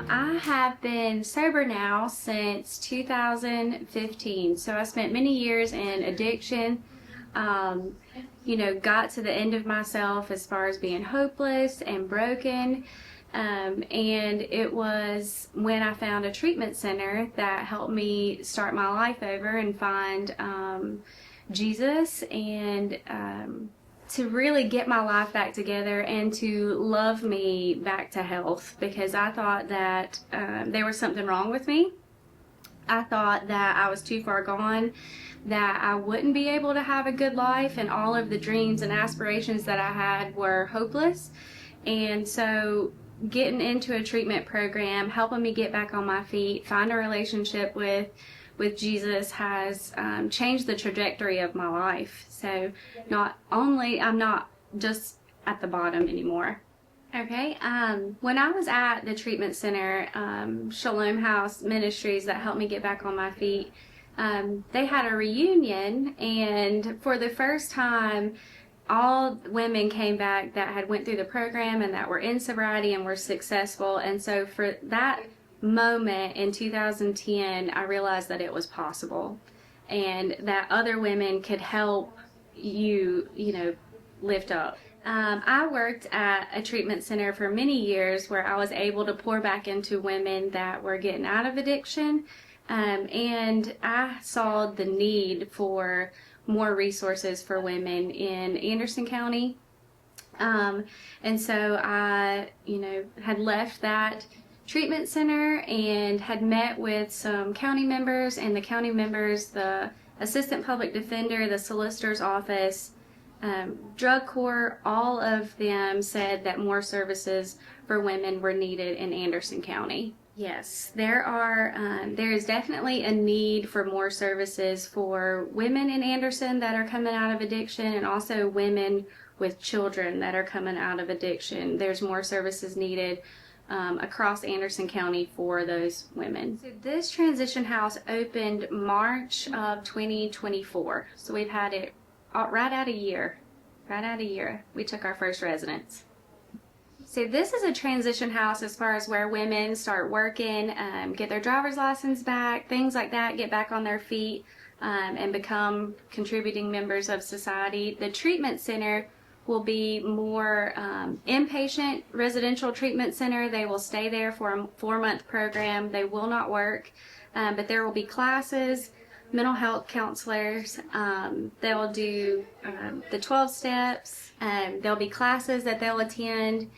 I have been sober now since 2015. So I spent many years in addiction. Um, got to the end of myself as far as being hopeless and broken. And it was when I found a treatment center that helped me start my life over and find Jesus and to really get my life back together and to love me back to health, because I thought that there was something wrong with me. I thought that I was too far gone, that I wouldn't be able to have a good life, and all of the dreams and aspirations that I had were hopeless. And so getting into a treatment program, helping me get back on my feet, find a relationship with Jesus has changed the trajectory of my life. So not only, I'm not just at the bottom anymore. Okay, when I was at the treatment center, Shalom House Ministries, that helped me get back on my feet, they had a reunion, and for the first time, all women came back that had went through the program and that were in sobriety and were successful. And so for that moment in 2010, I realized that it was possible and that other women could help you lift up. I worked at a treatment center for many years where I was able to pour back into women that were getting out of addiction. And I saw the need for more resources for women in Anderson County. And so I, had left that treatment center and had met with some county members, and the county members, the assistant public defender, the solicitor's office, drug court, all of them said that more services for women were needed in Anderson County. Yes, there is definitely a need for more services for women in Anderson that are coming out of addiction, and also women with children that are coming out of addiction. There's more services needed across Anderson County for those women. So this transition house opened March of 2024. So we've had it right out a year. We took our first residents. So this is a transition house as far as where women start working, get their driver's license back, things like that, get back on their feet, and become contributing members of society. The treatment center will be more inpatient residential treatment center. They will stay there for a 4-month program. They will not work, but there will be classes, mental health counselors. They will do the 12 steps. There'll be classes that they'll attend.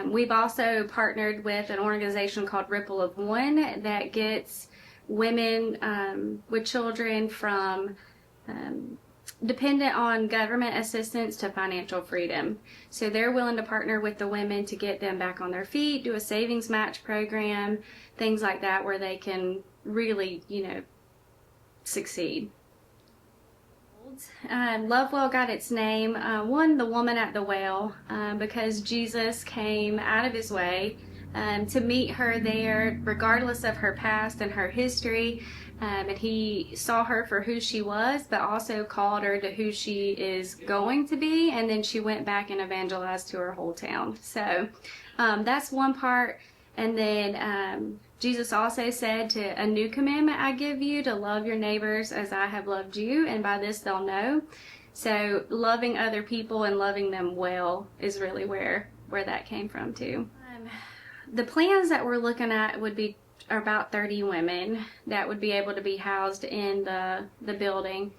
We've also partnered with an organization called Ripple of One that gets women with children from dependent on government assistance to financial freedom. So they're willing to partner with the women to get them back on their feet, do a savings match program, things like that, where they can really, succeed. Love Well got its name, the woman at the well, because Jesus came out of his way to meet her there, regardless of her past and her history. And he saw her for who she was, but also called her to who she is going to be. And then she went back and evangelized to her whole town. So that's one part. And then Jesus also said, to a new commandment I give you, to love your neighbors as I have loved you, and by this they'll know. So loving other people and loving them well is really where that came from too. The plans that we're looking at would be about 30 women that would be able to be housed in the building.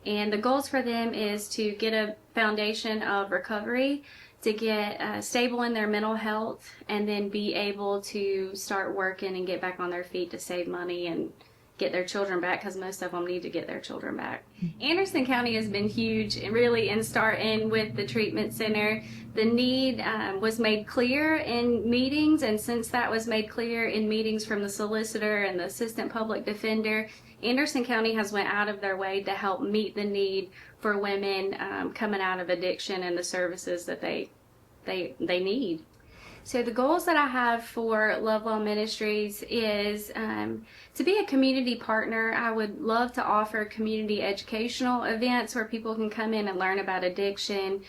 And the goals for them is to get a foundation of recovery, to get stable in their mental health, and then be able to start working and get back on their feet to save money and get their children back, because most of them need to get their children back. Anderson County has been huge, really, in starting with the treatment center. The need was made clear in meetings, and since that was made clear in meetings from the solicitor and the assistant public defender, Anderson County has went out of their way to help meet the need for women coming out of addiction and the services that they need. So the goals that I have for Love Well Ministries is to be a community partner. I would love to offer community educational events where people can come in and learn about addiction,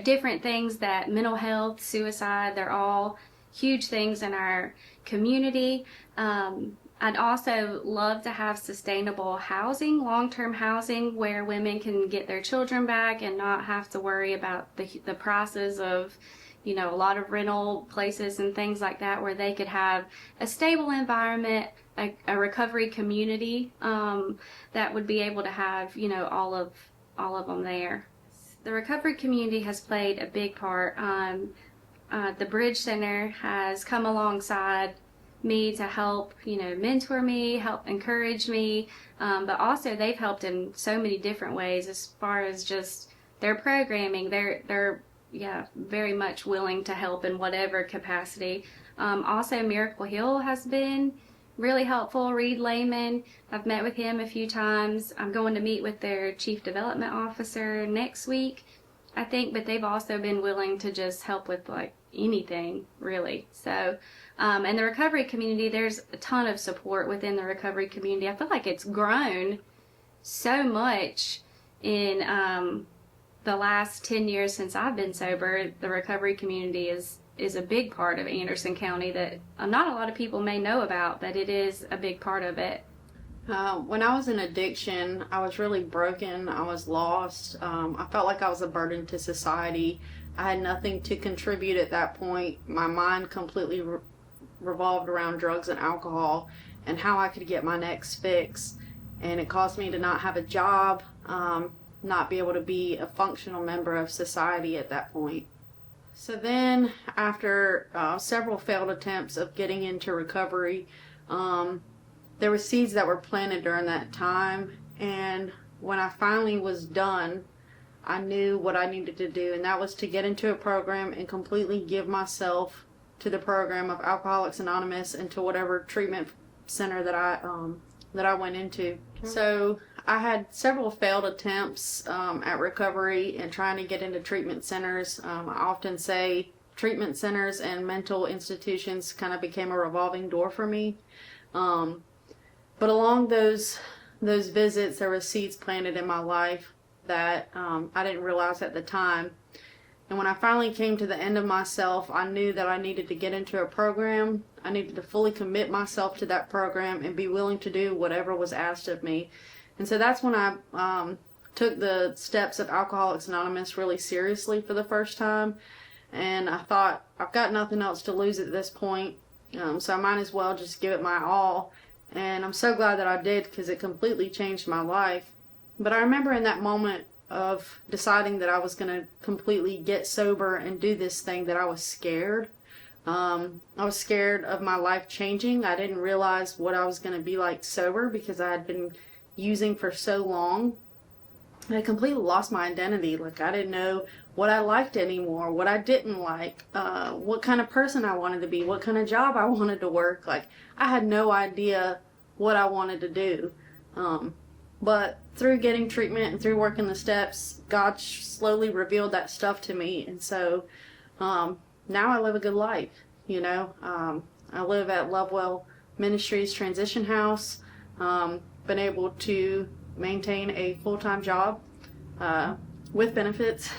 different things, that mental health, suicide, they're all huge things in our community. I'd also love to have sustainable housing, long-term housing, where women can get their children back and not have to worry about the prices of, a lot of rental places and things like that, where they could have a stable environment, a recovery community that would be able to have, all of them there. The recovery community has played a big part. The Bridge Center has come alongside me to help, mentor me, help encourage me, but also they've helped in so many different ways as far as just their programming. They're very much willing to help in whatever capacity. Also, Miracle Hill has been really helpful. Reed Lehman, I've met with him a few times. I'm going to meet with their Chief Development Officer next week, I think, but they've also been willing to just help with like anything, really. So, and the recovery community, there's a ton of support within the recovery community. I feel like it's grown so much in the last 10 years since I've been sober. The recovery community is a big part of Anderson County that not a lot of people may know about, but it is a big part of it. When I was in addiction, I was really broken. I was lost. I felt like I was a burden to society. I had nothing to contribute at that point. My mind completely revolved around drugs and alcohol and how I could get my next fix. And it caused me to not have a job, not be able to be a functional member of society at that point. So then, after several failed attempts of getting into recovery, there were seeds that were planted during that time, and when I finally was done, I knew what I needed to do, and that was to get into a program and completely give myself to the program of Alcoholics Anonymous and to whatever treatment center that I went into. So I had several failed attempts at recovery and trying to get into treatment centers. I often say treatment centers and mental institutions kind of became a revolving door for me. But along those visits, there were seeds planted in my life that I didn't realize at the time. And when I finally came to the end of myself, I knew that I needed to get into a program. I needed to fully commit myself to that program and be willing to do whatever was asked of me. And so that's when I took the steps of Alcoholics Anonymous really seriously for the first time. And I thought, I've got nothing else to lose at this point, so I might as well just give it my all. And I'm so glad that I did, because it completely changed my life. But I remember in that moment of deciding that I was going to completely get sober and do this thing, that I was scared. I was scared of my life changing. I didn't realize what I was going to be like sober, because I had been using for so long. I completely lost my identity. Like, I didn't know what I liked anymore, what I didn't like, what kind of person I wanted to be, what kind of job I wanted to work. Like, I had no idea what I wanted to do. But through getting treatment and through working the steps, God slowly revealed that stuff to me. And so now I live a good life, I live at Well Ministries Transition House. Been able to maintain a full-time job with benefits.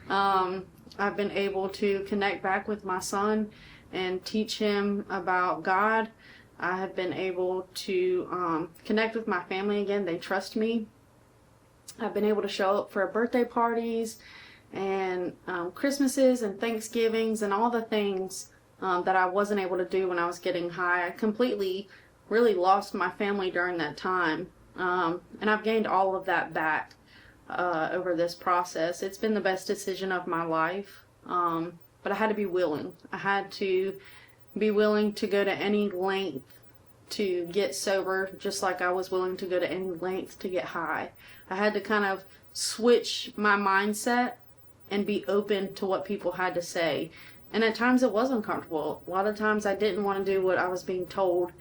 I've been able to connect back with my son and teach him about God. I have been able to connect with my family again. They trust me. I've been able to show up for birthday parties and Christmases and Thanksgivings and all the things that I wasn't able to do when I was getting high. I completely really lost my family during that time. And I've gained all of that back over this process. It's been the best decision of my life. But I had to be willing. I had to be willing to go to any length to get sober, just like I was willing to go to any length to get high. I had to kind of switch my mindset and be open to what people had to say. And at times it was uncomfortable. A lot of times I didn't want to do what I was being told,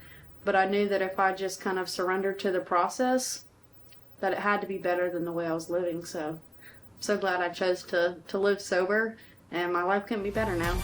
but I knew that if I just kind of surrendered to the process, that it had to be better than the way I was living. So I'm so glad I chose to live sober, and my life couldn't be better now.